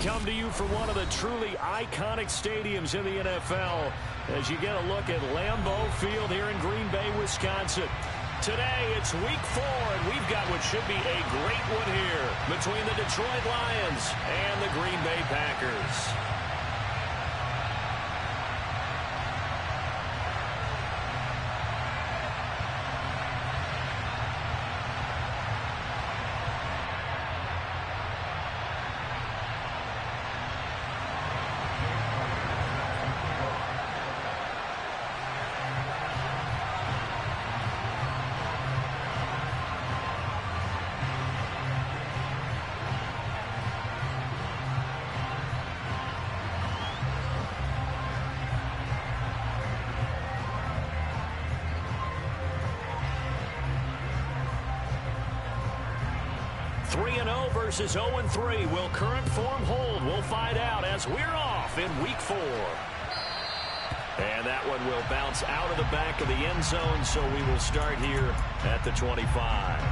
come to you from one of the truly iconic stadiums in the NFL as you get a look at Lambeau Field here in Green Bay, Wisconsin. Today, it's week 4, and we've got what should be a great one here between the Detroit Lions and the Green Bay Packers. Versus 0-3. Will current form hold? We'll find out as we're off in week 4. And that one will bounce out of the back of the end zone, so we will start here at the 25.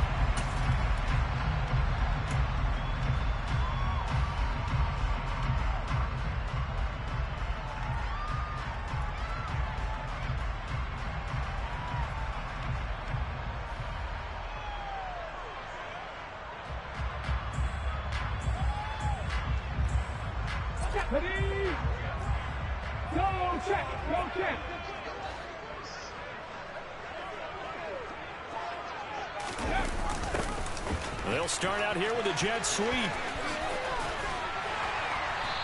They'll start out here with a jet sweep.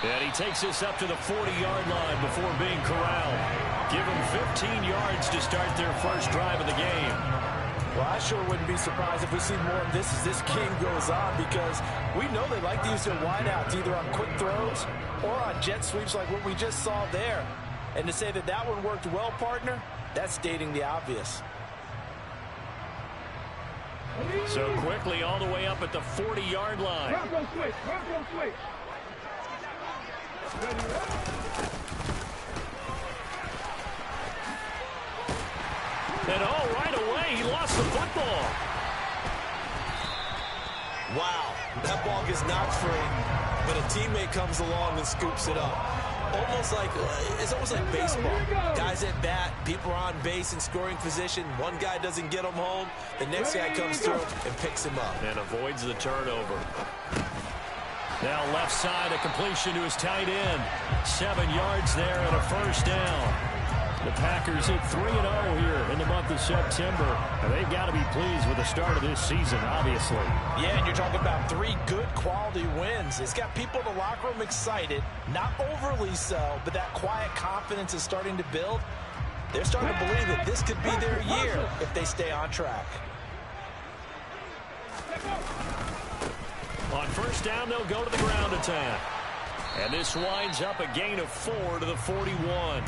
And he takes this up to the 40-yard line before being corralled. Give him 15 yards to start their first drive of the game. Well, I sure wouldn't be surprised if we see more of this as this game goes on, because we know they like to use their wideouts either on quick throws or on jet sweeps like what we just saw there. And to say that that one worked well, partner, that's stating the obvious. So quickly all the way up at the 40-yard line. And right away, he lost the football. Wow, that ball gets knocked free, but a teammate comes along and scoops it up. It's almost like baseball. Guys at bat, people are on base in scoring position. One guy doesn't get him home. The next guy comes through and picks him up. And avoids the turnover. Now left side, a completion to his tight end. 7 yards there and a first down. The Packers hit 3-0 here in the month of September. And they've got to be pleased with the start of this season, obviously. Yeah, and you're talking about 3 good quality wins. It's got people in the locker room excited, not overly so, but that quiet confidence is starting to build. They're starting to believe that this could be their year if they stay on track. On first down, they'll go to the ground attack. And this winds up a gain of 4 to the 41.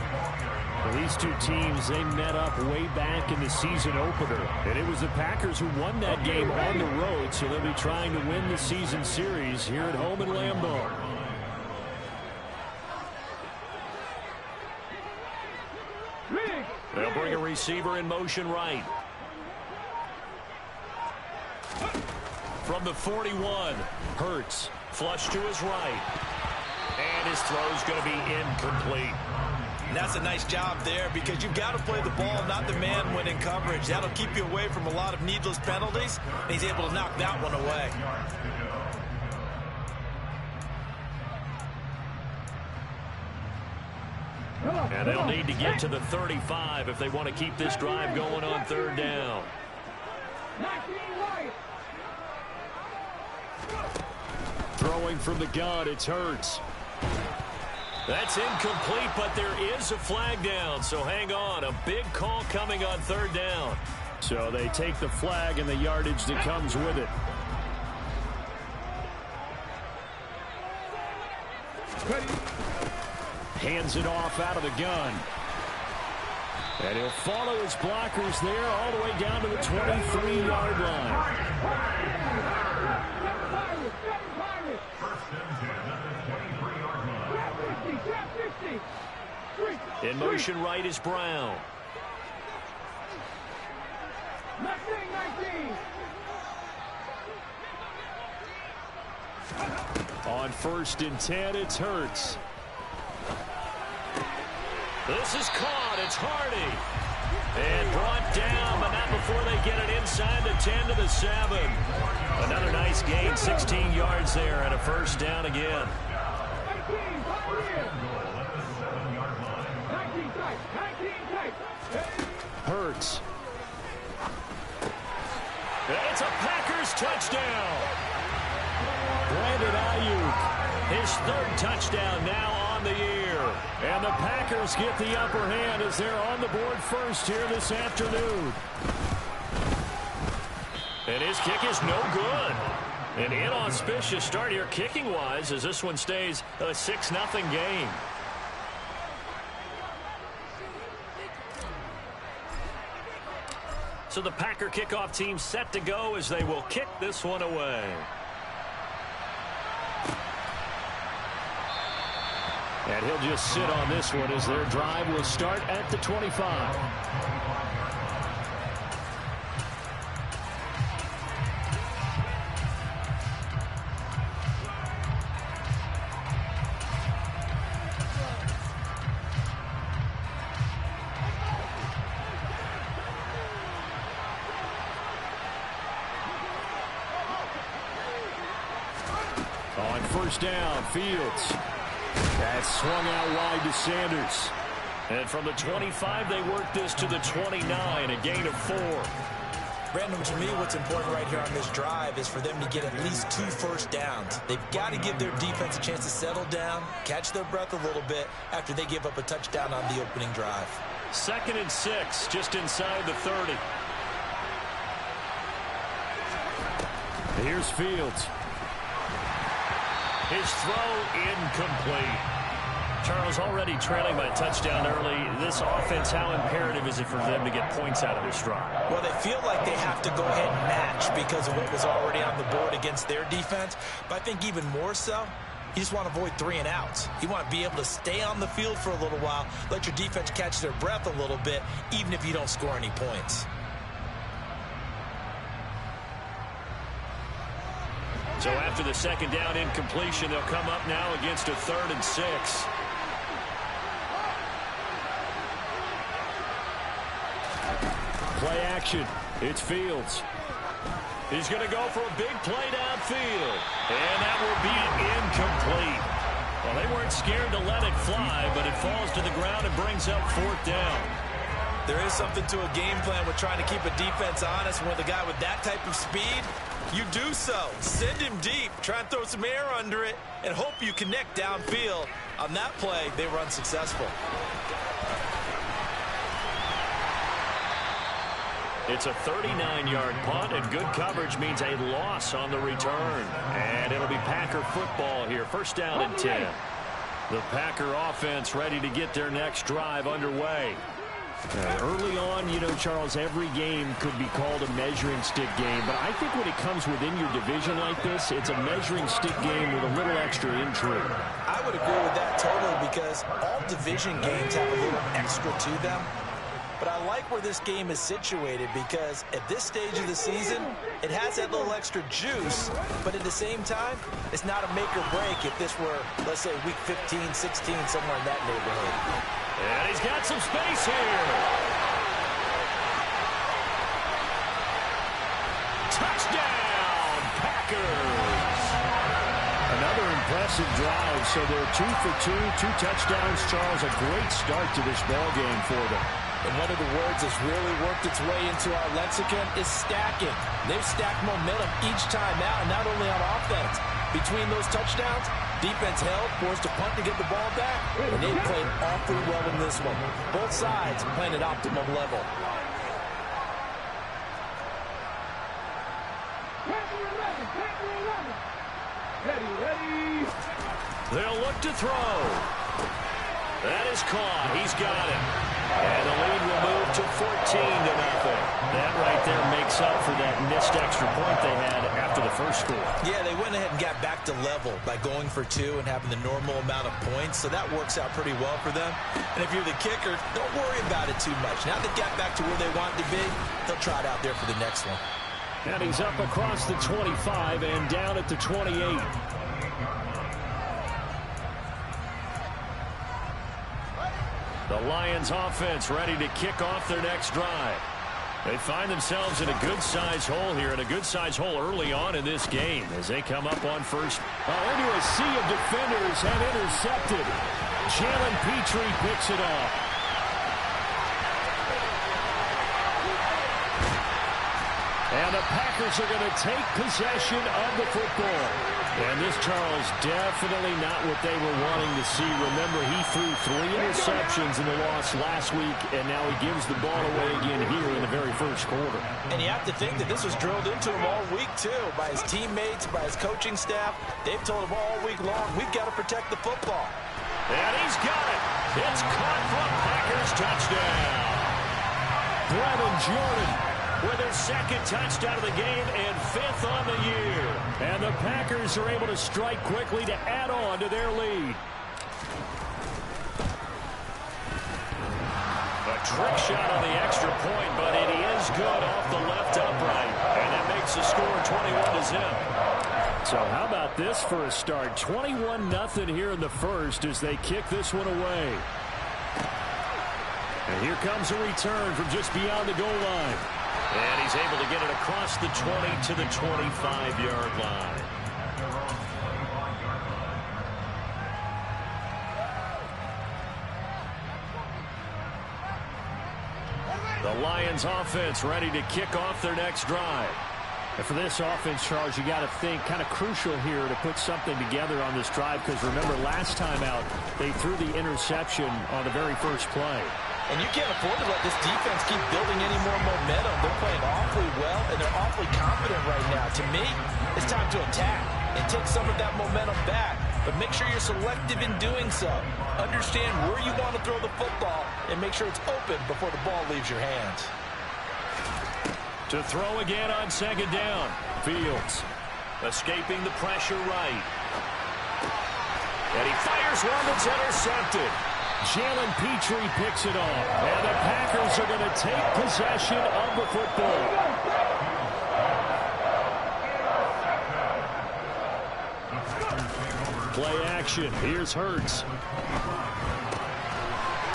Well, these two teams, they met up way back in the season opener. And it was the Packers who won that game on the road, so they'll be trying to win the season series here at home in Lambeau. They'll bring a receiver in motion right. From the 41, Hurts, flush to his right. And his throw's going to be incomplete. And that's a nice job there, because you've got to play the ball, not the man when in coverage. That'll keep you away from a lot of needless penalties, and he's able to knock that one away. And they'll need to get to the 35 if they want to keep this drive going on third down. Throwing from the gun, it's Hurts. That's incomplete, but there is a flag down, so hang on. A big call coming on third down. So they take the flag and the yardage that comes with it. Hands it off out of the gun. And he'll follow his blockers there all the way down to the 23-yard line. In motion right is Brown. On 1st and 10, it's Hurts. This is caught. It's Hardy. And brought down, but not before they get it inside the 10 to the 7. Another nice gain, 16 yards there, and a first down again. Hurts. It's a Packers touchdown. Brandon Ayuk, his 3rd touchdown now on the year. And the Packers get the upper hand as they're on the board first here this afternoon. And his kick is no good. An inauspicious start here kicking-wise as this one stays a 6-0 game. So the Packer kickoff team set to go as they will kick this one away. And he'll just sit on this one as their drive will start at the 25. On 1st down, Fields. That's swung out wide to Sanders. And from the 25, they work this to the 29, a gain of 4. Brandon, to me, what's important right here on this drive is for them to get at least 2 first downs. They've got to give their defense a chance to settle down, catch their breath a little bit after they give up a touchdown on the opening drive. 2nd and 6, just inside the 30. Here's Fields. His throw incomplete. Charles, already trailing by a touchdown early. This offense, how imperative is it for them to get points out of this drive? Well, they feel like they have to go ahead and match because of what was already on the board against their defense. But I think even more so, you just want to avoid 3 and outs. You want to be able to stay on the field for a little while, let your defense catch their breath a little bit, even if you don't score any points. So after the 2nd down incompletion, they'll come up now against a 3rd and 6. Play action. It's Fields. He's going to go for a big play downfield. And that will be incomplete. Well, they weren't scared to let it fly, but it falls to the ground and brings up 4th down. There is something to a game plan with trying to keep a defense honest. With a guy with that type of speed, you do so. Send him deep. Try and throw some air under it and hope you connect downfield. On that play, they were unsuccessful. It's a 39-yard punt, and good coverage means a loss on the return. And it'll be Packer football here. 1st down and 10. The Packer offense ready to get their next drive underway. Early on, you know, Charles, every game could be called a measuring stick game. But I think when it comes within your division like this, it's a measuring stick game with a little extra intrigue. I would agree with that totally because all division games have a little extra to them. But I like where this game is situated because at this stage of the season, it has that little extra juice. But at the same time, it's not a make or break if this were, let's say, week 15, 16, somewhere in that neighborhood. And he's got some space here. Touchdown, Packers. Another impressive drive. So they're 2 for 2, 2 touchdowns. Charles, a great start to this ball game for them. And one of the words that's really worked its way into our lexicon is stacking. They've stacked momentum each time out, and not only on offense. Between those touchdowns, defense held, forced a punt to get the ball back, and they played awfully well in this one. Both sides playing at optimum level. They'll look to throw. That is caught. He's got it. And the lead will move to 14-0. That right there makes up for that missed extra point they had after the first score. Yeah, they went ahead and got back to level by going for 2 and having the normal amount of points. So that works out pretty well for them. And if you're the kicker, don't worry about it too much. Now they got back to where they want to be, they'll try it out there for the next one. And he's up across the 25 and down at the 28. The Lions offense ready to kick off their next drive. They find themselves in a good-sized hole here, and a good-sized hole early on in this game as they come up on first. Into a sea of defenders have intercepted. Jalen Petrie picks it off. And the Packers are going to take possession of the football. And this, Charles, definitely not what they were wanting to see. Remember, he threw 3 interceptions in the loss last week, and now he gives the ball away again here in the very first quarter. And you have to think that this was drilled into him all week, too, by his teammates, by his coaching staff. They've told him all week long, we've got to protect the football. And he's got it. It's caught for a Packers touchdown. Brevin Jordan with his second touchdown of the game and 5th on the year. And the Packers are able to strike quickly to add on to their lead. A trick shot on the extra point, but it is good off the left upright. And that makes the score 21-0. So how about this for a start? 21-0 here in the first as they kick this one away. And here comes a return from just beyond the goal line. And he's able to get it across the 20 to the 25-yard line. The Lions offense ready to kick off their next drive. And for this offense, Charles, you got to think kind of crucial here to put something together on this drive, because remember last time out they threw the interception on the very first play. And you can't afford to let this defense keep building any more momentum. They're playing awfully well, and they're awfully confident right now. To me, it's time to attack and take some of that momentum back. But make sure you're selective in doing so. Understand where you want to throw the football and make sure it's open before the ball leaves your hands. To throw again on second down. Fields escaping the pressure right. And he fires one that's intercepted. Jalen Petrie picks it off. And the Packers are going to take possession of the football. Play action. Here's Hurts.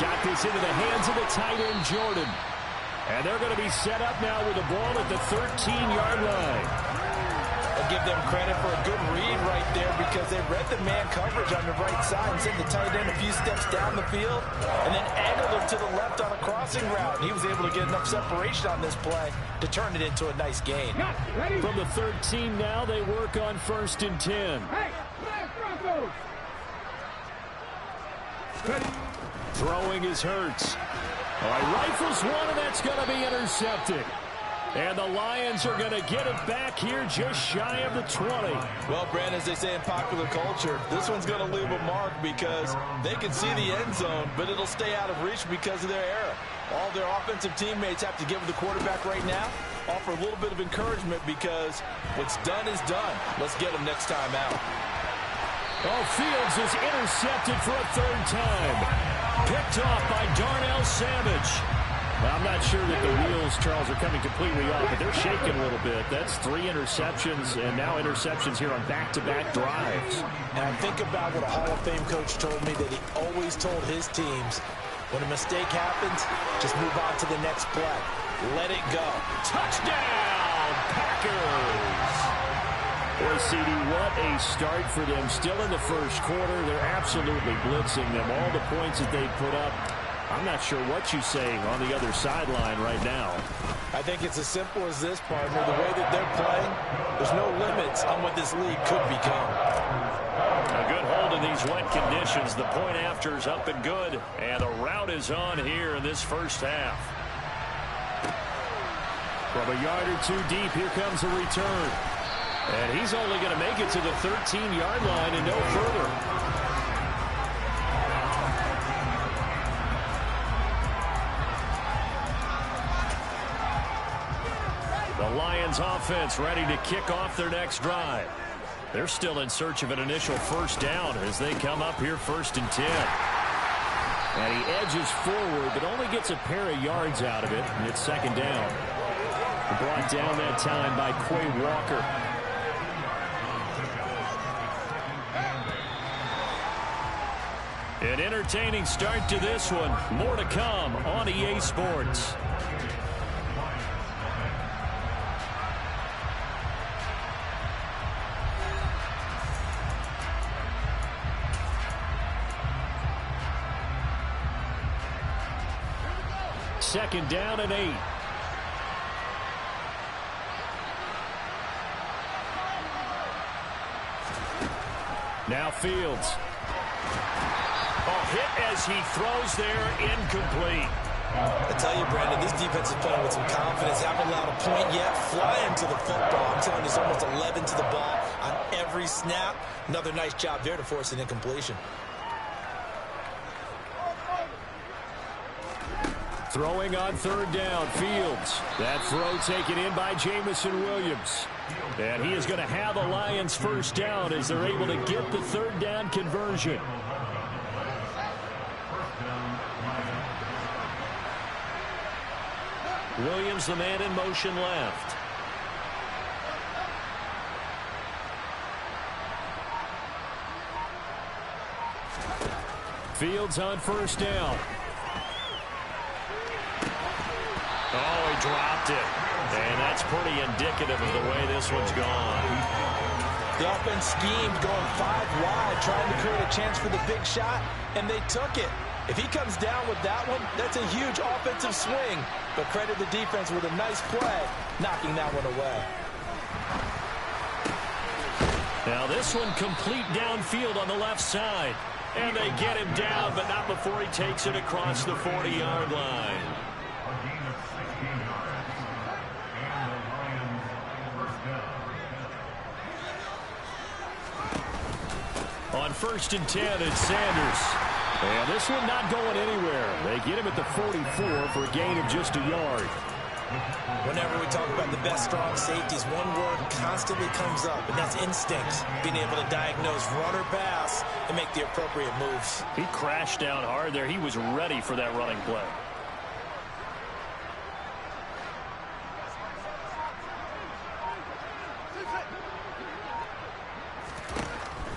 Got this into the hands of the tight end, Jordan. And they're going to be set up now with the ball at the 13-yard line. I'll give them credit for a good read right there, because they read the man coverage on the right side and sent the tight end a few steps down the field and then angled him to the left on a crossing route. And he was able to get enough separation on this play to turn it into a nice gain. From the 13 now, they work on 1st and 10. Throwing is Hurts. All right, rifles one, and that's going to be intercepted. And the Lions are going to get it back here just shy of the 20. Well, Brand, as they say in popular culture, this one's going to leave a mark, because they can see the end zone, but it'll stay out of reach because of their error. All their offensive teammates have to give the quarterback right now, offer a little bit of encouragement, because what's done is done. Let's get them next time out. Oh, Fields is intercepted for a 3rd time. Picked off by Darnell Savage. Well, I'm not sure that the wheels, Charles, are coming completely off, but they're shaking a little bit. That's 3 interceptions, and now interceptions here on back-to-back drives. And I think about what a Hall of Fame coach told me, that he always told his teams, when a mistake happens, just move on to the next play. Let it go. Touchdown, Packers! Boy, CD, what a start for them. Still in the first quarter. They're absolutely blitzing them. All the points that they put up, I'm not sure what you're saying on the other sideline right now. I think it's as simple as this, partner. The way that they're playing, there's no limits on what this league could become. A good hold in these wet conditions. The point after is up and good, and the route is on here in this first half. From a yard or two deep, here comes a return. And he's only going to make it to the 13-yard line and no further. The Lions offense ready to kick off their next drive. They're still in search of an initial 1st down as they come up here 1st and 10. And he edges forward, but only gets a pair of yards out of it, and it's 2nd down. Brought down that time by Quay Walker. An entertaining start to this one. More to come on EA Sports. Second down and 8. Now Fields. Hit as he throws there, incomplete. I tell you, Brandon, this defense is playing with some confidence. Haven't allowed a point yet. Flying to the football. I'm telling you, there's almost 11 to the ball on every snap. Another nice job there to force an incompletion. Throwing on third down, Fields. That throw taken in by Jamison Williams. And he is going to have the Lions first down as they're able to get the third down conversion. Williams, the man in motion left. Fields on first down. Oh, he dropped it. And that's pretty indicative of the way this one's gone. The offense schemed going 5 wide, trying to create a chance for the big shot, and they took it. If he comes down with that one, that's a huge offensive swing. But credit the defense with a nice play, knocking that one away. Now this one complete downfield on the left side. And they get him down, but not before he takes it across the 40-yard line. On 1st and 10, it's Sanders. And this one not going anywhere. They get him at the 44 for a gain of just a yard. Whenever we talk about the best strong safeties, one word constantly comes up, and that's instinct. Being able to diagnose run or pass and make the appropriate moves. He crashed down hard there. He was ready for that running play.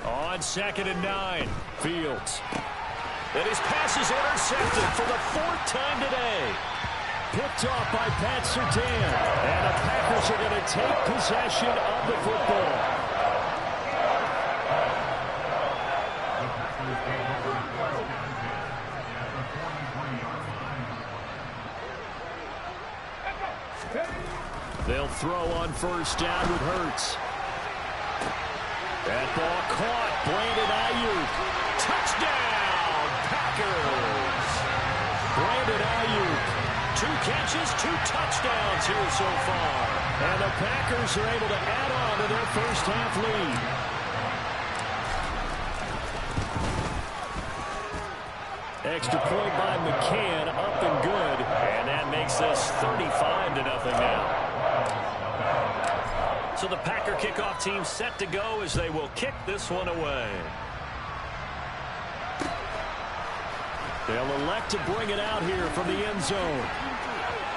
On 2nd and 9, Fields. And his pass is intercepted for the 4th time today. Picked off by Pat Surtain. And the Packers are going to take possession of the football. They'll throw on first down with Hurts. That ball caught. Brandon Ayuk. Touchdown, Packers. Brandon Ayuk. 2 catches, 2 touchdowns here so far. And the Packers are able to add on to their first half lead. Extra point by McCann, up and good. And that makes this 35-0 now. So the Packer kickoff team set to go as they will kick this one away. They'll elect to bring it out here from the end zone.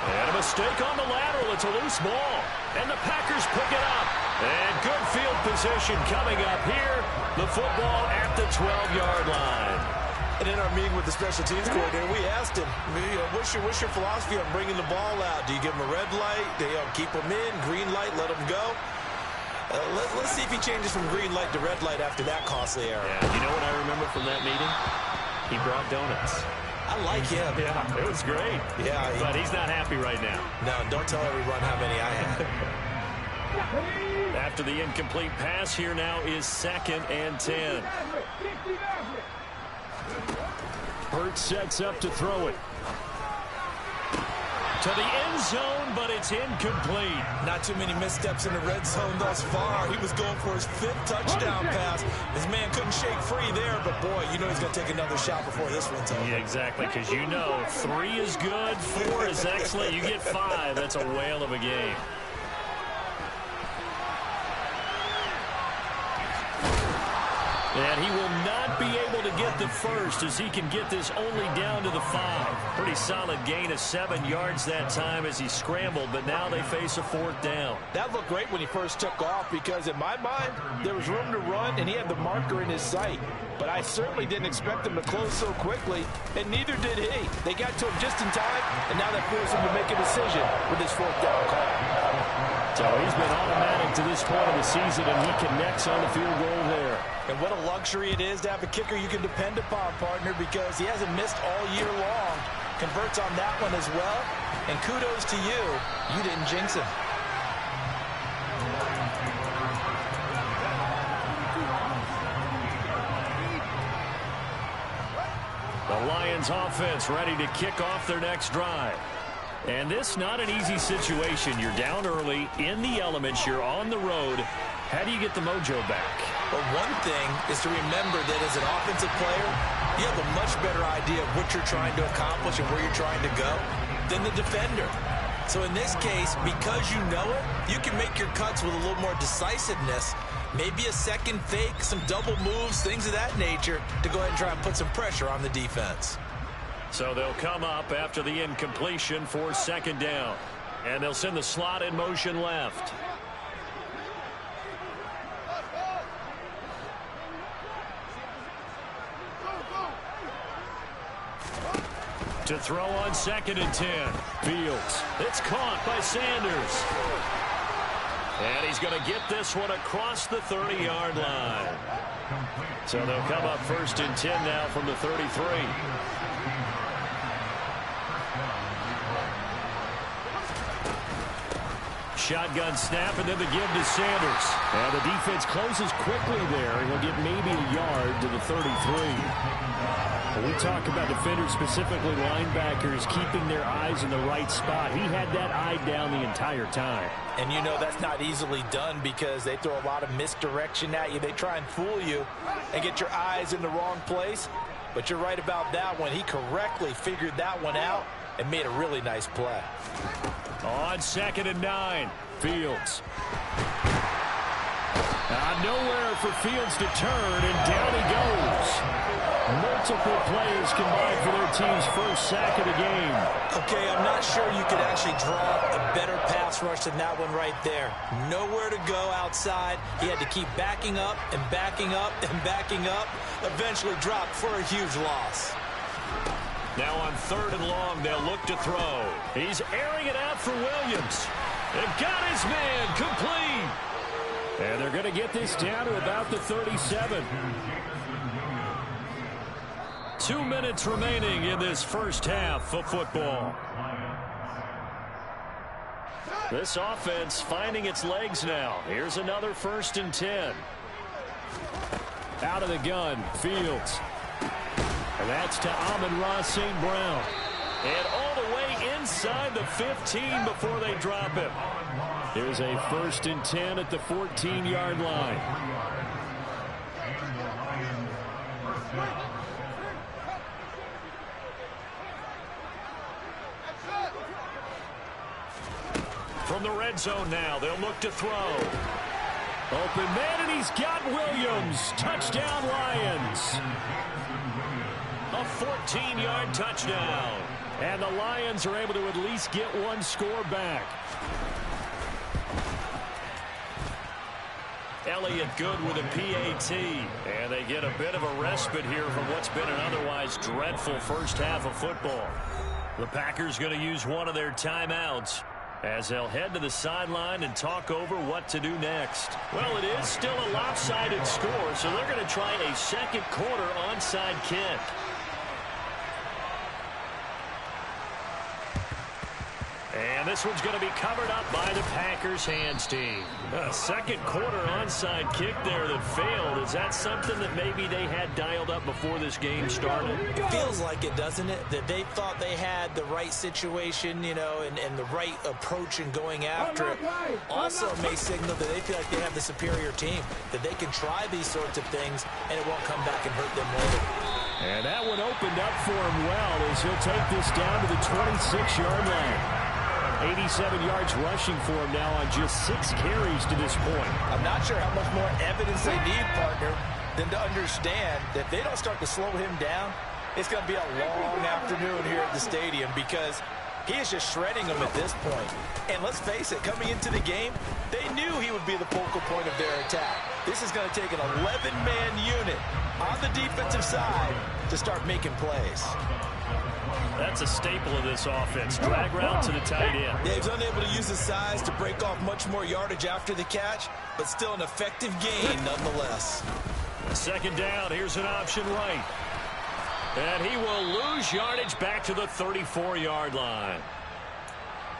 And a mistake on the lateral. It's a loose ball. And the Packers pick it up. And good field position coming up here. The football at the 12-yard line. And in our meeting with the special teams coordinator, we asked him, what's your philosophy on bringing the ball out? Do you give him a red light? Do you keep him in? Green light, let him go? Let's see if he changes from green light to red light after that costly error. Yeah, you know what I remember from that meeting? He brought donuts. I like him. Yeah, it was great. Yeah. But he's not happy right now. No, don't tell everyone how many I had. After the incomplete pass, here now is 2nd and 10. Hurts sets up to throw it. To the end zone, but it's incomplete. Not too many missteps in the red zone thus far. He was going for his 5th touchdown pass. His man couldn't shake free there, but boy, you know he's going to take another shot before this one's over. Yeah, exactly, because you know 3 is good, 4 is excellent. You get 5, that's a whale of a game. And he will not won't be able to get the first as he can get this only down to the 5. Pretty solid gain of 7 yards that time as he scrambled, but now they face a 4th down. That looked great when he first took off because in my mind, there was room to run and he had the marker in his sight. But I certainly didn't expect him to close so quickly, and neither did he. They got to him just in time, and now that forced him to make a decision with his 4th down call. So he's been automatic to this point of the season, and he connects on the field goal there. And what a luxury it is to have a kicker you can depend upon, partner, because he hasn't missed all year long. Converts on that one as well. And kudos to you. You didn't jinx him. The Lions offense ready to kick off their next drive. And this not an easy situation. You're down early, in the elements, you're on the road. How do you get the mojo back? Well, one thing is to remember that as an offensive player, you have a much better idea of what you're trying to accomplish and where you're trying to go than the defender. So in this case, because you know it, you can make your cuts with a little more decisiveness, maybe a second fake, some double moves, things of that nature, to go ahead and try and put some pressure on the defense. So they'll come up after the incompletion for 2nd down. And they'll send the slot in motion left. To throw on 2nd and 10. Fields. It's caught by Sanders. And he's going to get this one across the 30-yard line. So they'll come up 1st and 10 now from the 33. Shotgun snap, and then the give to Sanders. And the defense closes quickly there. He'll get maybe a yard to the 33. When we talk about defenders, specifically linebackers, keeping their eyes in the right spot. He had that eye down the entire time. And you know that's not easily done because they throw a lot of misdirection at you. They try and fool you and get your eyes in the wrong place. But you're right about that one. He correctly figured that one out and made a really nice play. On 2nd and 9, Fields. Nowhere for Fields to turn, and down he goes. Multiple players combined for their team's first sack of the game. Okay, I'm not sure you could actually draw a better pass rush than that one right there. Nowhere to go outside. He had to keep backing up and backing up and backing up. Eventually dropped for a huge loss. Now on 3rd and long, they'll look to throw. He's airing it out for Williams. They've got his man complete. And they're going to get this down to about the 37. 2 minutes remaining in this first half of football. This offense finding its legs now. Here's another 1st and 10. Out of the gun, Fields. And that's to Amon-Ra St. Brown. And all the way inside the 15 before they drop him. Here's a 1st and 10 at the 14-yard line. From the red zone now, they'll look to throw. Open man, and he's got Williams. Touchdown, Lions. A 14-yard touchdown. And the Lions are able to at least get one score back. Elliott good with a PAT. And they get a bit of a respite here from what's been an otherwise dreadful first half of football. The Packers going to use one of their timeouts as they'll head to the sideline and talk over what to do next. Well, it is still a lopsided score, so they're going to try a second quarter onside kick. And this one's going to be covered up by the Packers hands team. A second quarter onside kick there that failed. Is that something that maybe they had dialed up before this game started? It feels like it, doesn't it? That they thought they had the right situation, you know, and the right approach in going after it. Also may signal that they feel like they have the superior team, that they can try these sorts of things and it won't come back and hurt them later. And that one opened up for him well as he'll take this down to the 26-yard line. 87 yards rushing for him now on just 6 carries to this point. I'm not sure how much more evidence they need, partner, than to understand that if they don't start to slow him down, it's going to be a long afternoon here at the stadium because he is just shredding them at this point. And let's face it, coming into the game, they knew he would be the focal point of their attack. This is going to take an 11-man unit on the defensive side to start making plays. That's a staple of this offense. Drag route to the tight end. Yeah, he's unable to use his size to break off much more yardage after the catch, but still an effective gain nonetheless. Second down, here's an option right. And he will lose yardage back to the 34-yard line.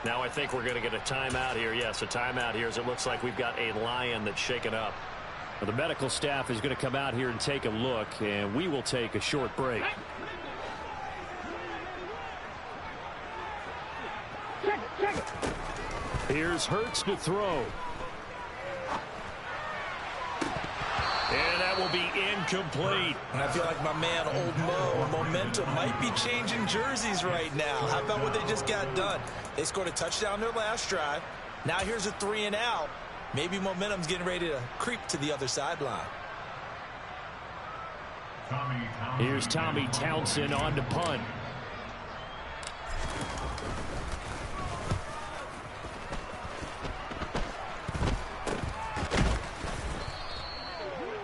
Now I think we're going to get a timeout here. Yes, a timeout here as it looks like we've got a Lion that's shaken up. Well, the medical staff is going to come out here and take a look, and we will take a short break. Here's Hurts to throw. And that will be incomplete. And I feel like my man, Old Mo, momentum might be changing jerseys right now. How about what they just got done? They scored a touchdown their last drive. Now here's a 3-and-out. Maybe momentum's getting ready to creep to the other sideline. Here's Tommy Townsend on to punt.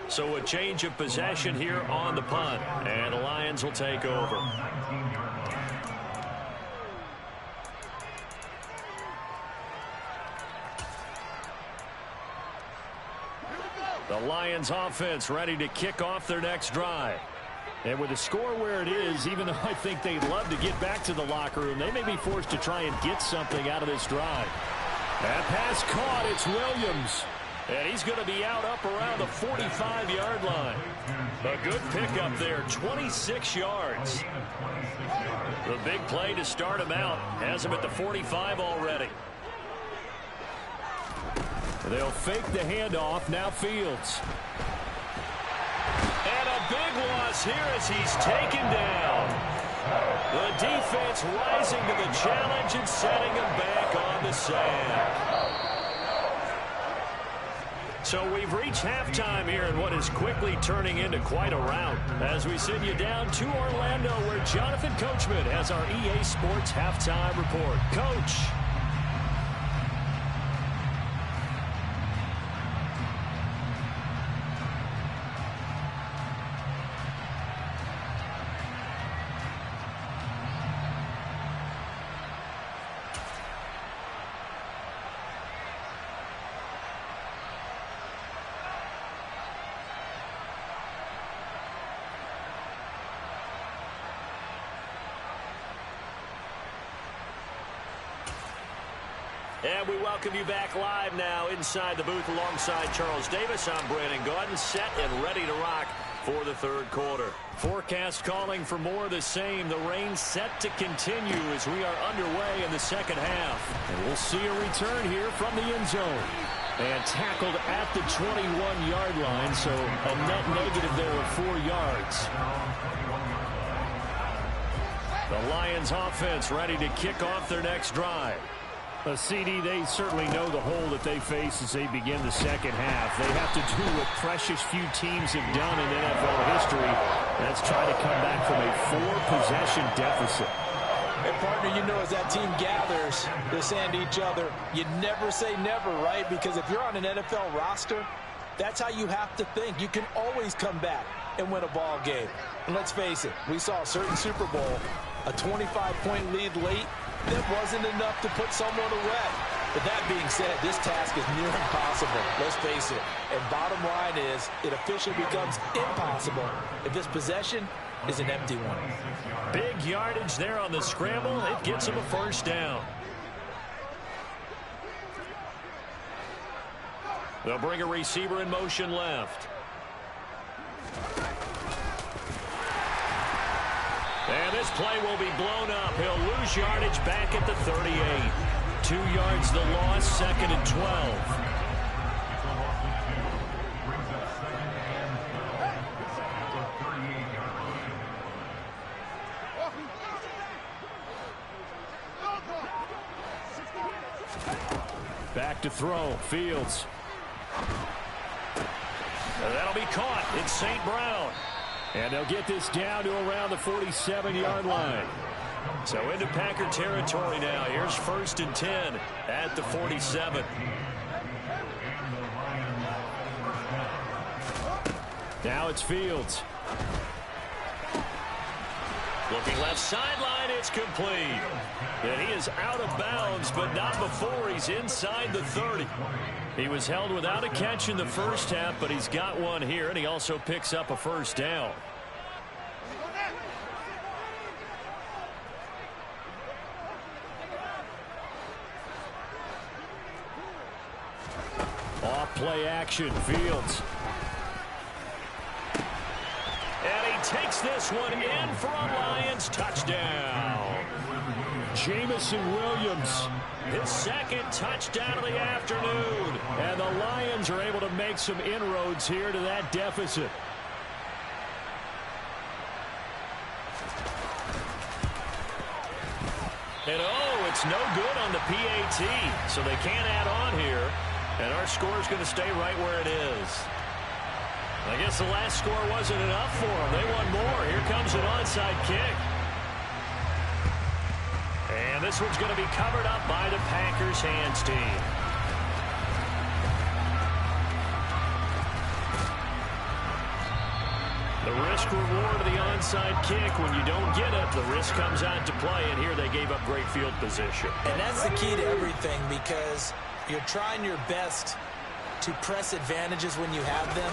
So a change of possession here on the punt, and the Lions will take over. The Lions offense ready to kick off their next drive. And with the score where it is, even though I think they'd love to get back to the locker room, they may be forced to try and get something out of this drive. That pass caught, it's Williams. And he's going to be out up around the 45-yard line. A good pickup there, 26 yards. The big play to start him out has him at the 45 already. They'll fake the handoff, now Fields. And a big loss here as he's taken down. The defense rising to the challenge and setting him back on the sand. So we've reached halftime here in what is quickly turning into quite a rout as we send you down to Orlando where Jonathan Coachman has our EA Sports halftime report. Coach. And we welcome you back live now inside the booth alongside Charles Davis. I'm Brandon Gaudin, set and ready to rock for the third quarter. Forecast calling for more of the same. The rain set to continue as we are underway in the second half. And we'll see a return here from the end zone. And tackled at the 21-yard line, so a net negative there of 4 yards. The Lions offense ready to kick off their next drive. CD, they certainly know the hole that they face as they begin the second half. They have to do what precious few teams have done in NFL history. That's try to come back from a 4-possession deficit. And partner, you know, as that team gathers, they're saying to each other, you never say never, right? Because if you're on an NFL roster, that's how you have to think. You can always come back and win a ball game. And let's face it, we saw a certain Super Bowl, a 25-point lead late. That wasn't enough to put someone away. But that being said, this task is near impossible. Let's face it. And bottom line is, it officially becomes impossible if this possession is an empty one. Big yardage there on the scramble. It gets him a first down. They'll bring a receiver in motion left. And this play will be blown up. He'll lose yardage back at the 38. 2 yards the loss, second and 12. Back to throw, Fields. And that'll be caught. It's St. Brown. And they'll get this down to around the 47-yard line. So into Packer territory now. Here's 1st and 10 at the 47. Now it's Fields. Looking left sideline, it's complete. And he is out of bounds, but not before he's inside the 30. He was held without a catch in the first half, but he's got one here, and he also picks up a first down. Off play action, Fields. And he takes this one in for a Lions touchdown. Jamison Williams, his second touchdown of the afternoon. And the Lions are able to make some inroads here to that deficit. And oh, it's no good on the PAT, so they can't add on here. And our score is going to stay right where it is. I guess the last score wasn't enough for them. They want more. Here comes an onside kick. And this one's going to be covered up by the Packers hands team. The risk reward of the onside kick. When you don't get it, the risk comes out to play. And here they gave up great field position. And that's the key to everything, because you're trying your best to press advantages when you have them,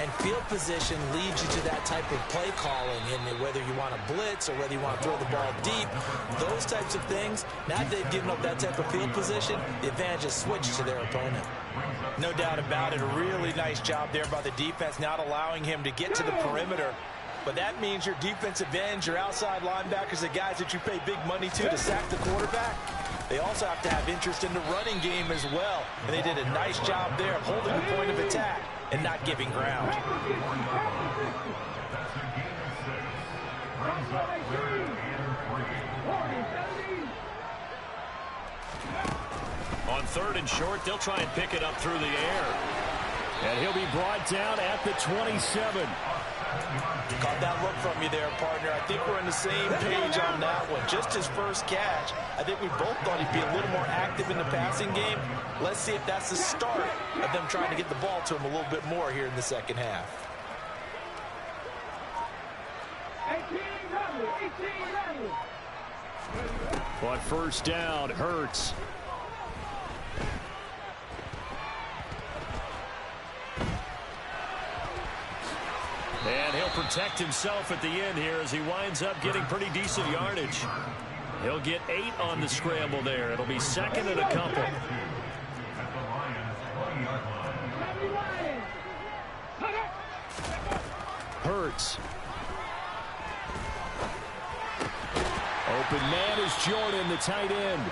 and field position leads you to that type of play calling, and whether you want to blitz or whether you want to throw the ball deep, those types of things. Now that they've given up that type of field position, the advantage is switched to their opponent. No doubt about it. A really nice job there by the defense, not allowing him to get to the perimeter. But that means your defensive ends, your outside linebackers, the guys that you pay big money to sack the quarterback, they also have to have interest in the running game as well. And they did a nice job there of holding the point of attack and not giving ground. On 3rd and short, they'll try and pick it up through the air. And he'll be brought down at the 27. Caught that look from you there, partner. I think we're on the same page on that one. Just his first catch. I think we both thought he'd be a little more active in the passing game. Let's see if that's the start of them trying to get the ball to him a little bit more here in the second half. On 1st down, Hurts. And he'll protect himself at the end here as he winds up getting pretty decent yardage. He'll get 8 on the scramble there. It'll be 2nd and a couple. Hurts. Open man is Jordan, the tight end.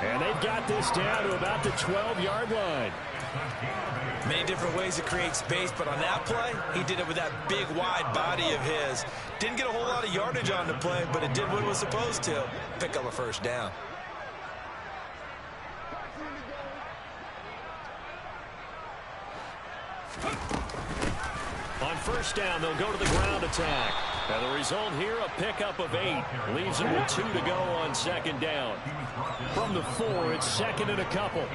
And they've got this down to about the 12-yard line. Many different ways to create space, but on that play, he did it with that big, wide body of his. Didn't get a whole lot of yardage on the play, but it did what it was supposed to. Pick up a first down. On 1st down, they'll go to the ground attack. And the result here, a pickup of 8. Leaves them with 2 to go on 2nd down. From the 4, it's 2nd and a couple.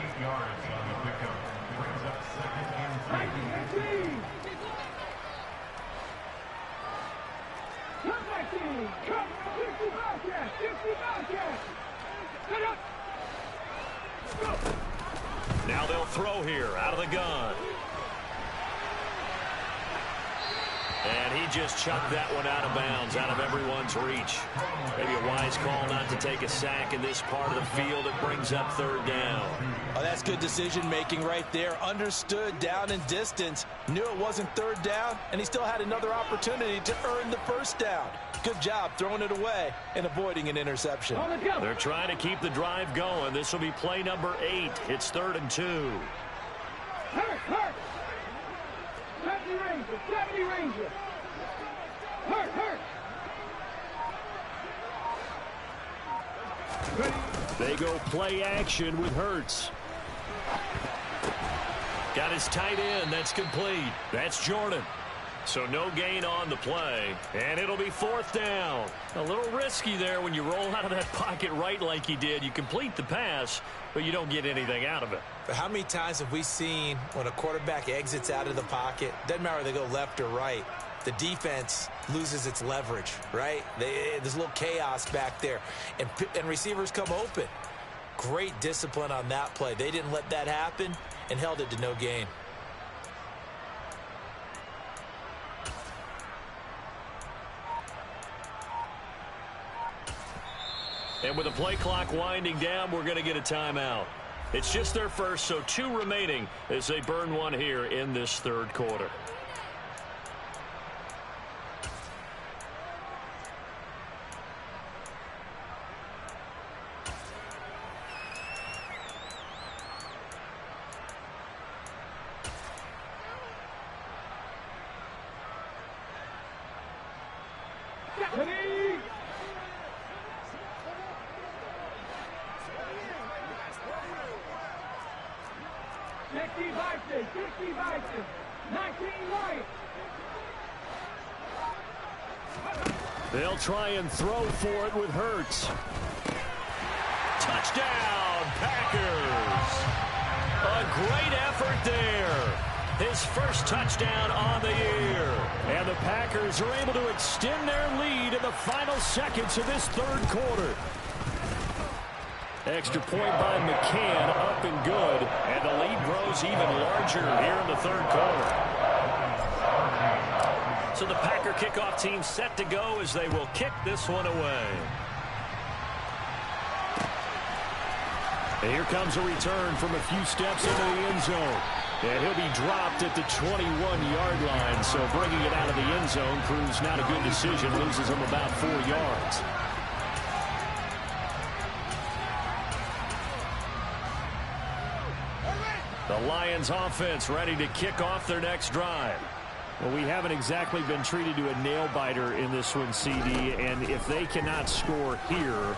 Now they'll throw here out of the gun. And he just chucked that one out of bounds, out of everyone's reach. Maybe a wise call not to take a sack in this part of the field. It brings up 3rd down. Oh, that's good decision-making right there. Understood down and distance. Knew it wasn't 3rd down, and he still had another opportunity to earn the 1st down. Good job throwing it away and avoiding an interception. They're trying to keep the drive going. This will be play number 8. It's 3rd and 2. Hurt! 70 Ranger! Hurt! They go play action with Hurts. Got his tight end. That's complete. That's Jordan. So no gain on the play, and it'll be fourth down. A little risky there when you roll out of that pocket right like he did. You complete the pass, but you don't get anything out of it. But how many times have we seen when a quarterback exits out of the pocket, doesn't matter whether they go left or right, the defense loses its leverage, right? There's a little chaos back there, and receivers come open. Great discipline on that play. They didn't let that happen and held it to no gain. And with the play clock winding down, we're going to get a timeout. It's just their first, so 2 remaining as they burn one here in this third quarter. Ready? Sixty Bison, 19 right. They'll try and throw for it with Hurts. Touchdown, Packers. A great effort there. His first touchdown on the year. And the Packers are able to extend their lead in the final seconds of this third quarter. Extra point by McCann, up and good. And the lead grows even larger here in the third quarter. So the Packer kickoff team set to go as they will kick this one away. And here comes a return from a few steps into the end zone. And he'll be dropped at the 21-yard line. So bringing it out of the end zone proves not a good decision. Loses him about 4 yards. The Lions offense ready to kick off their next drive. Well, we haven't exactly been treated to a nail-biter in this one, CD. And if they cannot score here,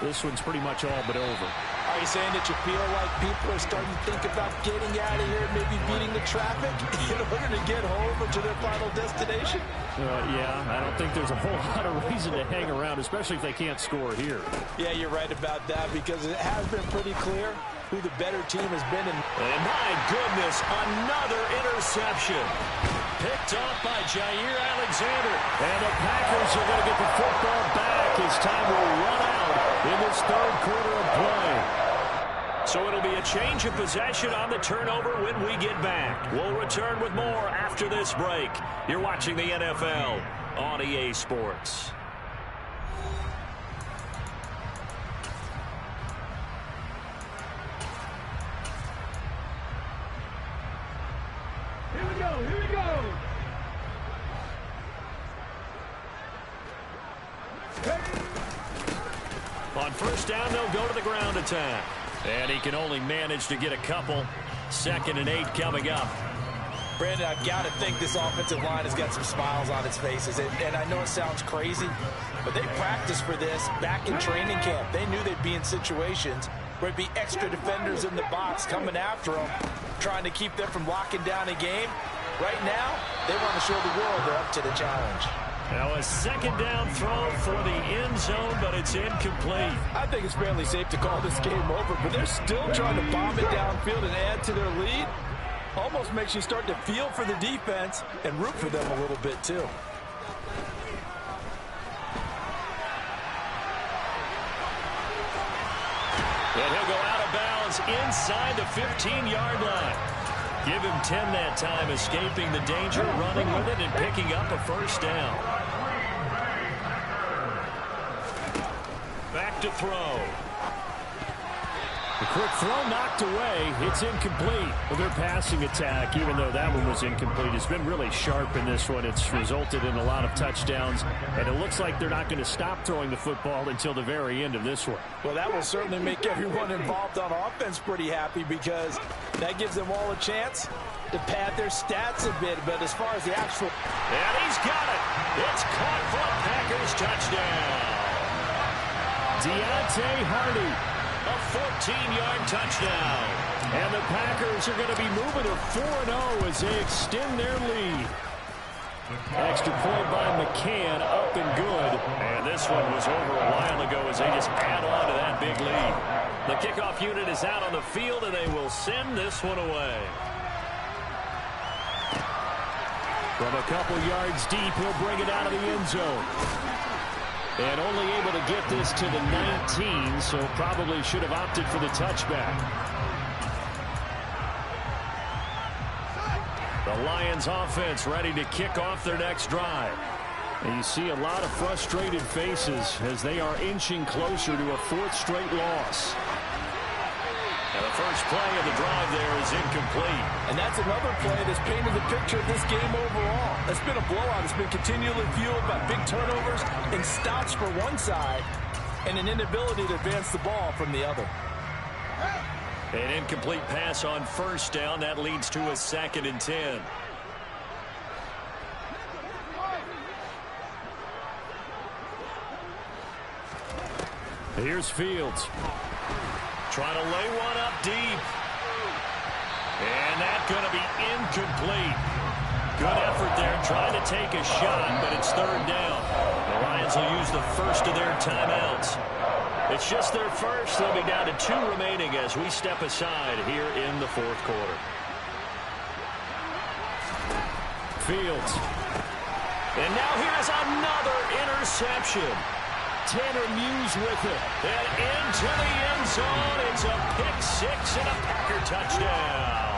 this one's pretty much all but over. Are you saying that you feel like people are starting to think about getting out of here, maybe beating the traffic in order to get home or to their final destination? Yeah, I don't think there's a whole lot of reason to hang around, especially if they can't score here. Yeah, you're right about that because it has been pretty clear who the better team has been. And my goodness, another interception. Picked off by Jair Alexander. And the Packers are going to get the football back as time will run out in this third quarter of play. So it'll be a change of possession on the turnover when we get back. We'll return with more after this break. You're watching the NFL on EA Sports. Here we go, here we go. On first down, they'll go to the ground attack. And he can only manage to get a couple. 2nd and 8 coming up. Brandon, I've got to think this offensive line has got some smiles on its faces. And I know it sounds crazy, but they practiced for this back in training camp. They knew they'd be in situations where it'd be extra defenders in the box coming after them, trying to keep them from locking down a game. Right now, they want to show the world they're up to the challenge. Now a 2nd down throw for the end zone, but it's incomplete. I think it's fairly safe to call this game over, but they're still trying to bomb it downfield and add to their lead. Almost makes you start to feel for the defense and root for them a little bit too. And he'll go out of bounds inside the 15-yard line. Give him 10 that time, escaping the danger, running with it, and picking up a first down. Back to throw. The quick throw knocked away. It's incomplete. Well, their passing attack, even though that one was incomplete, has been really sharp in this one. It's resulted in a lot of touchdowns, and it looks like they're not going to stop throwing the football until the very end of this one. Well, that will certainly make everyone involved on offense pretty happy because that gives them all a chance to pad their stats a bit. But as far as the actual... And he's got it. It's caught for a Packers touchdown. Deontay Hardy. A 14-yard touchdown. And the Packers are going to be moving to 4-0 as they extend their lead. Extra point by McCann, up and good. And this one was over a while ago as they just add on to that big lead. The kickoff unit is out on the field, and they will send this one away. From a couple yards deep, he'll bring it out of the end zone. And only able to get this to the 19, so probably should have opted for the touchback. The Lions offense ready to kick off their next drive. And you see a lot of frustrated faces as they are inching closer to a fourth straight loss. And the first play of the drive there is incomplete. And that's another play that's painted the picture of this game overall. It's been a blowout. It's been continually fueled by big turnovers and stops for one side and an inability to advance the ball from the other. An incomplete pass on first down. That leads to a 2nd and 10. Here's Fields. Trying to lay one up deep. And that's going to be incomplete. Good effort there trying to take a shot, but it's 3rd down. The Lions will use the first of their timeouts. It's just their first. They'll be down to 2 remaining as we step aside here in the 4th quarter. Fields. And now here's another interception. Tanner Muse with it. And into the end zone. It's a pick-6 and a Packer touchdown.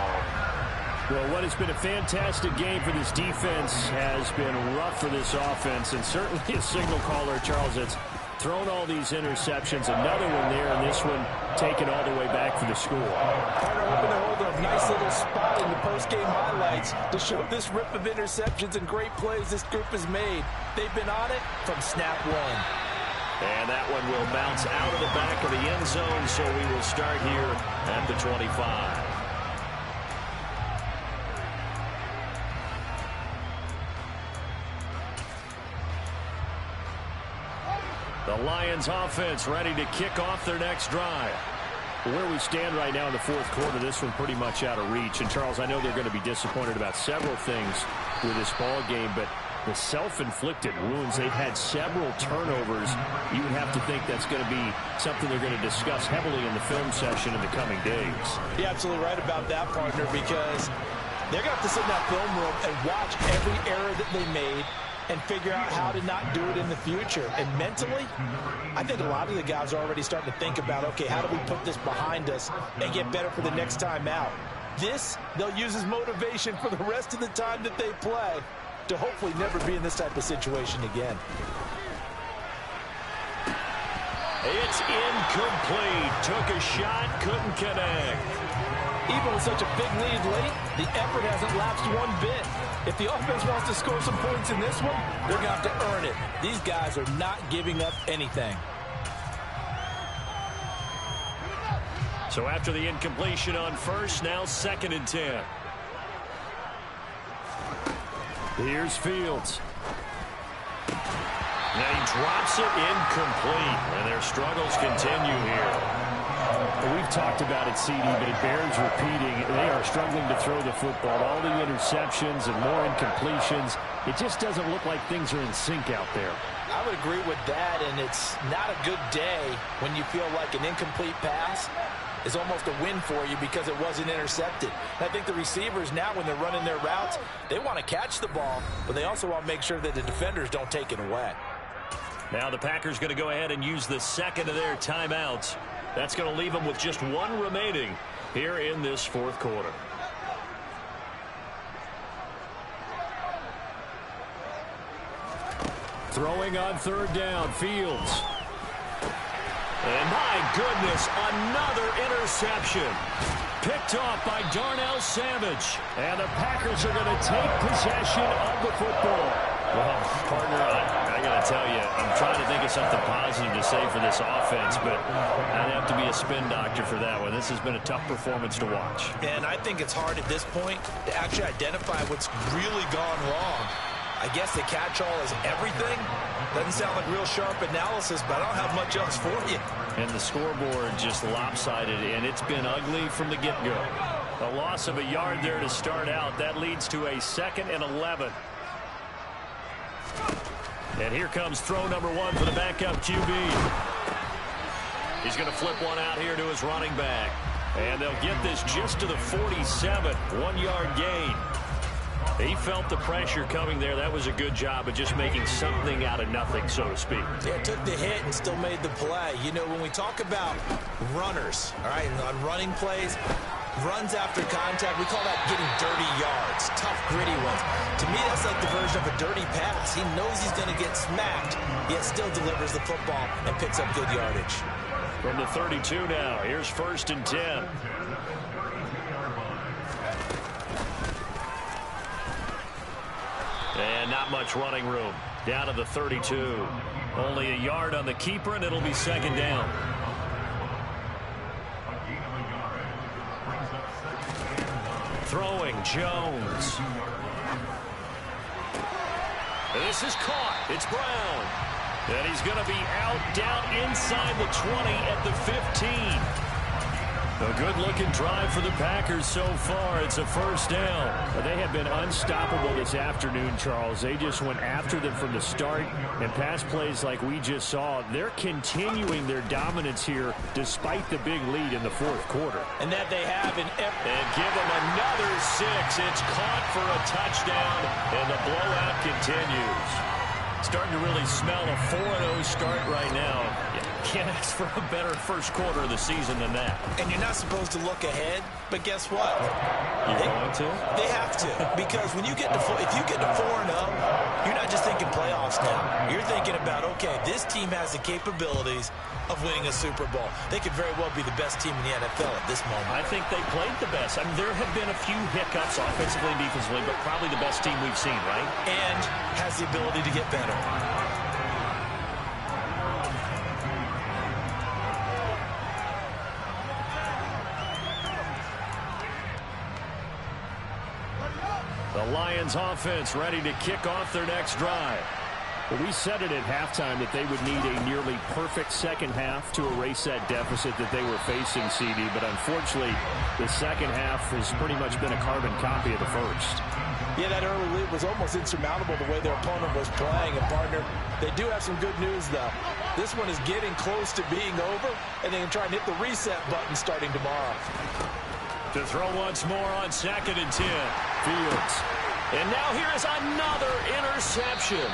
Well, what has been a fantastic game for this defense has been rough for this offense. And certainly a signal caller, Charles, that's thrown all these interceptions. Another one there, and this one taken all the way back for the score. Partner hoping to hold a nice little spot in the post-game highlights to show this rip of interceptions and great plays this group has made. They've been on it from snap one. And that one will bounce out of the back of the end zone, so we will start here at the 25. The Lions offense ready to kick off their next drive. Where we stand right now in the 4th quarter, this one pretty much out of reach. And, Charles, I know they're going to be disappointed about several things with this ball game, but the self-inflicted wounds, they've had several turnovers. You would have to think that's going to be something they're going to discuss heavily in the film session in the coming days. You're absolutely right about that, partner, because they're going to have to sit in that film room and watch every error that they made and figure out how to not do it in the future. And mentally, I think a lot of the guys are already starting to think about, okay, how do we put this behind us and get better for the next time out? This, they'll use as motivation for the rest of the time that they play to hopefully never be in this type of situation again. It's incomplete. Took a shot, couldn't connect. Even with such a big lead late, the effort hasn't lapsed one bit. If the offense wants to score some points in this one, they're going to have to earn it. These guys are not giving up anything. So after the incompletion on first, now 2nd and 10. Here's Fields. Now he drops it incomplete, and their struggles continue here. We've talked about it, CD, but it bears repeating. They are struggling to throw the football. All the interceptions and more incompletions. It just doesn't look like things are in sync out there. I would agree with that, and it's not a good day when you feel like an incomplete pass is almost a win for you because it wasn't intercepted. And I think the receivers now, when they're running their routes, they want to catch the ball, but they also want to make sure that the defenders don't take it away. Now the Packers going to go ahead and use the 2nd of their timeouts. That's going to leave them with just 1 remaining here in this 4th quarter. Throwing on 3rd down, Fields. And my goodness, another interception. Picked off by Darnell Savage. And the Packers are going to take possession of the football. Well, partner, I got to tell you, I'm trying to think of something positive to say for this offense, but I'd have to be a spin doctor for that one. This has been a tough performance to watch. And I think it's hard at this point to actually identify what's really gone wrong. I guess the catch-all is everything. Doesn't sound like real sharp analysis, but I don't have much else for you. And the scoreboard just lopsided, and it's been ugly from the get-go. A loss of a yard there to start out. That leads to a 2nd and 11. And here comes throw number 1 for the backup QB. He's going to flip one out here to his running back. And they'll get this just to the 47, 1-yard gain. He felt the pressure coming there. That was a good job of just making something out of nothing, so to speak. Yeah, took the hit and still made the play. You know, when we talk about runners, all right, on running plays, runs after contact, we call that getting dirty yards, tough, gritty ones. To me, that's like the version of a dirty pass. He knows he's going to get smacked, yet still delivers the football and picks up good yardage. From the 32 now, here's 1st and 10. And not much running room. Down to the 32. Only a yard on the keeper, and it'll be 2nd down. Throwing, Jones. This is caught. It's Brown. And he's going to be out down inside the 20 at the 15. A good-looking drive for the Packers so far. It's a 1st down. They have been unstoppable this afternoon, Charles. They just went after them from the start, and pass plays like we just saw, they're continuing their dominance here despite the big lead in the 4th quarter. And that they have in and give them another 6. It's caught for a touchdown, and the blowout continues. Starting to really smell a 4-0 start right now. Can't ask for a better 1st quarter of the season than that. And you're not supposed to look ahead, but guess what? You're going to? They have to, because when you get to if you get to 4-0, you're not just thinking playoffs now. You're thinking about, okay, this team has the capabilities of winning a Super Bowl. They could very well be the best team in the NFL at this moment. I think they played the best. I mean, there have been a few hiccups offensively and defensively, but probably the best team we've seen, right? And has the ability to get better. The Lions offense ready to kick off their next drive. Well, we said it at halftime that they would need a nearly perfect second half to erase that deficit that they were facing, CD. But unfortunately, the second half has pretty much been a carbon copy of the first. Yeah, that early lead was almost insurmountable the way their opponent was playing. And, partner, they do have some good news, though. This one is getting close to being over, and they can try and hit the reset button starting tomorrow. To throw once more on 2nd and 10. Fields. And now here is another interception.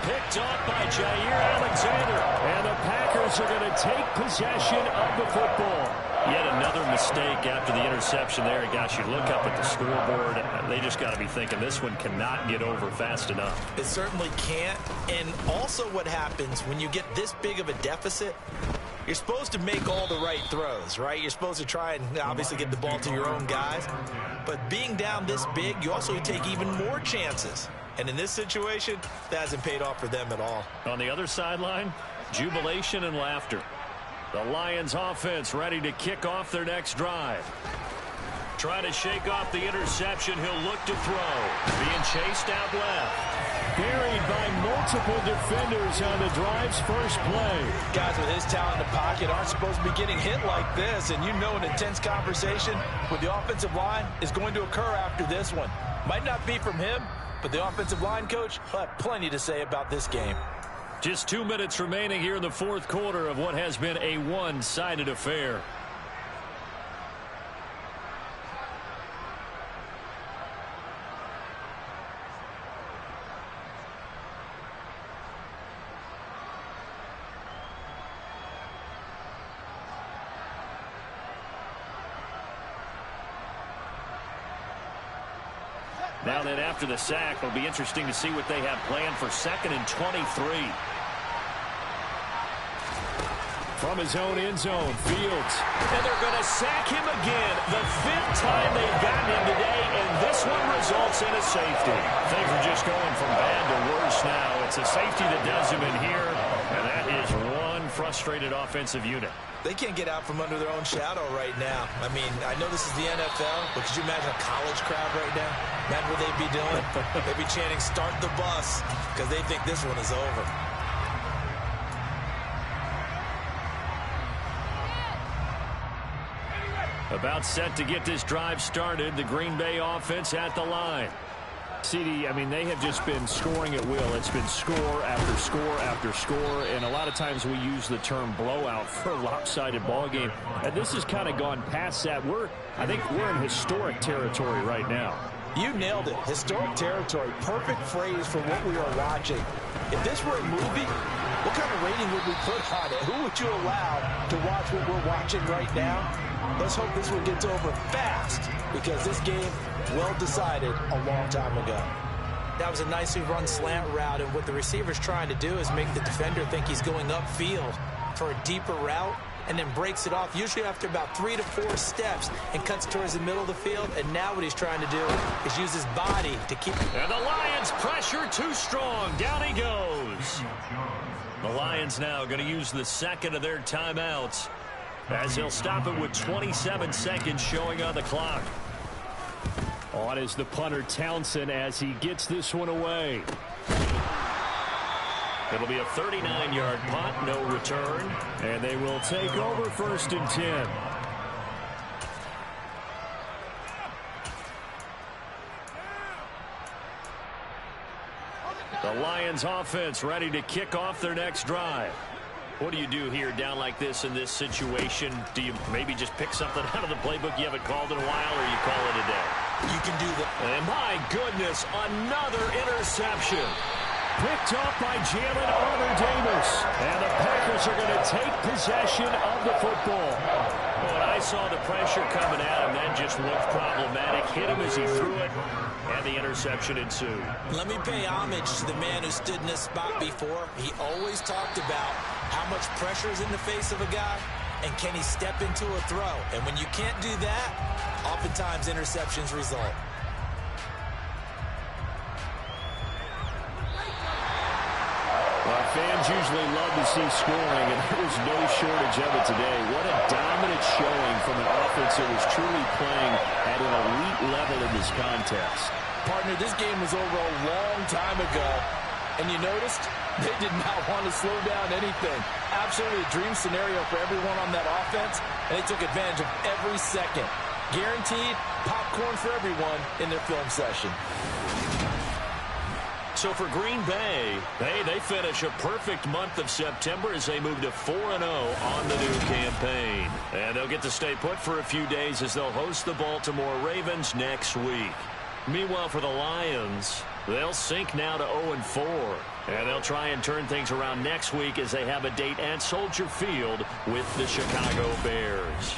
Picked off by Jair Alexander. And the Packers are going to take possession of the football. Yet another mistake after the interception there. Gosh, you look up at the scoreboard. They just got to be thinking this one cannot get over fast enough. It certainly can't. And also what happens when you get this big of a deficit, you're supposed to make all the right throws, right? You're supposed to try and obviously get the ball to your own guys. But being down this big, you also take even more chances. And in this situation, that hasn't paid off for them at all. On the other sideline, jubilation and laughter. The Lions offense ready to kick off their next drive. Trying to shake off the interception. He'll look to throw. Being chased out left. Buried by multiple defenders on the drive's first play. Guys with his talent in the pocket aren't supposed to be getting hit like this. And you know an intense conversation with the offensive line is going to occur after this one. Might not be from him, but the offensive line coach will have plenty to say about this game. Just 2 minutes remaining here in the 4th quarter of what has been a one-sided affair. Now then, after the sack, it'll be interesting to see what they have planned for 2nd and 23. From his own end zone, Fields. And they're going to sack him again. The 5th time they've gotten him today, and this one results in a safety. Things are just going from bad to worse now. It's a safety that does him in here, and that is one frustrated offensive unit. They can't get out from under their own shadow right now. I mean, I know this is the NFL, but could you imagine a college crowd right now? Imagine what they'd be doing. They'd be chanting, "Start the bus," because they think this one is over. About set to get this drive started. The Green Bay offense at the line. CD, I mean, they have just been scoring at will. It's been score after score after score, and a lot of times we use the term blowout for a lopsided ball game. And this has kind of gone past that. I think we're in historic territory right now. You nailed it. Historic territory. Perfect phrase for what we are watching. If this were a movie, what kind of rating would we put on it? Who would you allow to watch what we're watching right now? Let's hope this one gets over fast, because this game, well decided a long time ago. That was a nicely run slant route, and what the receiver's trying to do is make the defender think he's going upfield for a deeper route, and then breaks it off, usually after about 3 to 4 steps, and cuts towards the middle of the field. And now what he's trying to do is use his body to keep... And the Lions pressure too strong. Down he goes. The Lions now going to use the second of their timeouts, as he'll stop it with 27 seconds showing on the clock. On is the punter, Townsend, as he gets this one away. It'll be a 39-yard punt, no return. And they will take over 1st and 10. The Lions offense ready to kick off their next drive. What do you do here down like this in this situation? Do you maybe just pick something out of the playbook you haven't called in a while, or you call it a day? You can do that. And my goodness, another interception. Picked off by Jalen Armour-Davis. And the Packers are going to take possession of the football. When I saw the pressure coming at him, that just looked problematic. Hit him as he threw it, and the interception ensued. Let me pay homage to the man who stood in this spot before. He always talked about how much pressure is in the face of a guy, and can he step into a throw. And when you can't do that, oftentimes interceptions result. Fans usually love to see scoring, and there was no shortage of it today. What a dominant showing from an offense that was truly playing at an elite level in this contest. Partner, this game was over a long time ago, and you noticed they did not want to slow down anything. Absolutely a dream scenario for everyone on that offense, and they took advantage of every second. Guaranteed popcorn for everyone in their film session. So for Green Bay, they finish a perfect month of September as they move to 4-0 on the new campaign. And they'll get to stay put for a few days as they'll host the Baltimore Ravens next week. Meanwhile, for the Lions, they'll sink now to 0-4. And they'll try and turn things around next week as they have a date at Soldier Field with the Chicago Bears.